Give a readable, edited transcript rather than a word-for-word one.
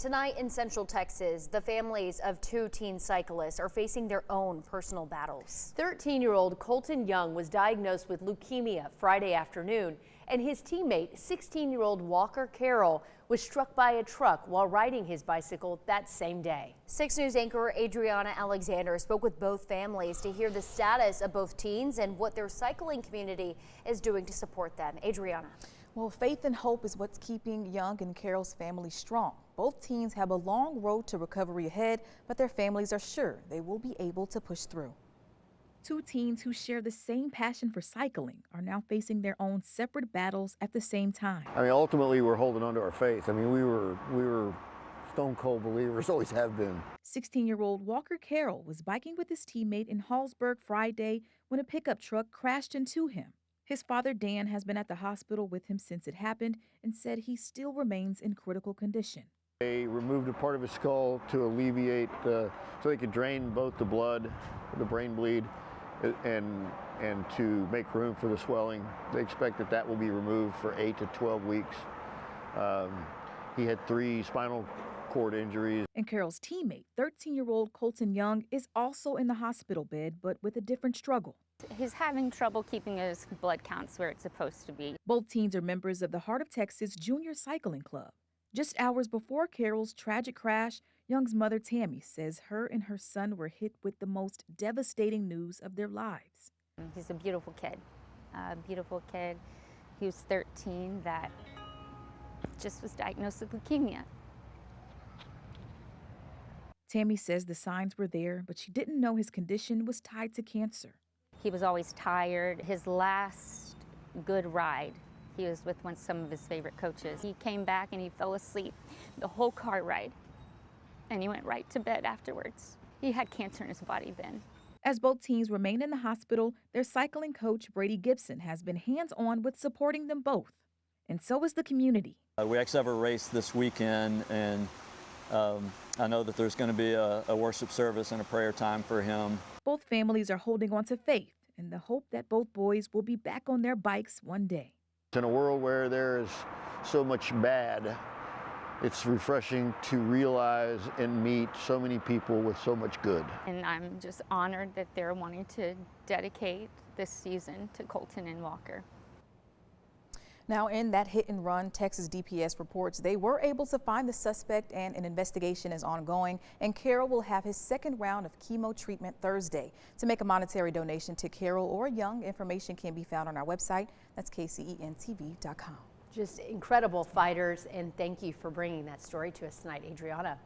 Tonight in Central Texas, the families of two teen cyclists are facing their own personal battles. 13-year-old Colton Young was diagnosed with leukemia Friday afternoon, and his teammate, 16-year-old Walker Carroll, was struck by a truck while riding his bicycle that same day. 6 News anchor Adriana Alexander spoke with both families to hear the status of both teens and what their cycling community is doing to support them. Adriana. Well, faith and hope is what's keeping Young and Carroll's family strong. Both teens have a long road to recovery ahead, but their families are sure they will be able to push through. Two teens who share the same passion for cycling are now facing their own separate battles at the same time. I mean, ultimately, we're holding on to our faith. I mean, we were stone cold believers, always have been. 16-year-old Walker Carroll was biking with his teammate in Hallsburg Friday when a pickup truck crashed into him. His father, Dan, has been at the hospital with him since it happened and said he still remains in critical condition. They removed a part of his skull to alleviate, so they could drain both the blood, the brain bleed, and to make room for the swelling. They expect that will be removed for 8 to 12 weeks. He had 3 spinal cord injuries. And Carroll's teammate, 13-year-old Colton Young, is also in the hospital bed, but with a different struggle. He's having trouble keeping his blood counts where it's supposed to be. Both teens are members of the Heart of Texas Junior Cycling Club. Just hours before Carroll's tragic crash, Young's mother, Tammy, says her and her son were hit with the most devastating news of their lives. He's a beautiful kid, He was 13 that just was diagnosed with leukemia. Tammy says the signs were there, but she didn't know his condition was tied to cancer. He was always tired. His last good ride, he was with some of his favorite coaches. He came back and he fell asleep the whole car ride, and he went right to bed afterwards. He had cancer in his body then. As both teens remain in the hospital, their cycling coach, Brady Gibson, has been hands-on with supporting them both. And so is the community. We actually have a race this weekend, and I know that there's going to be a worship service and a prayer time for him. Both families are holding on to faith and the hope that both boys will be back on their bikes one day. In a world where there is so much bad, it's refreshing to realize and meet so many people with so much good. And I'm just honored that they're wanting to dedicate this season to Colton and Walker. Now, in that hit and run, Texas DPS reports they were able to find the suspect and an investigation is ongoing. And Carroll will have his second round of chemo treatment Thursday. To make a monetary donation to Carroll or Young, information can be found on our website. That's kcentv.com. Just incredible fighters, and thank you for bringing that story to us tonight, Adriana.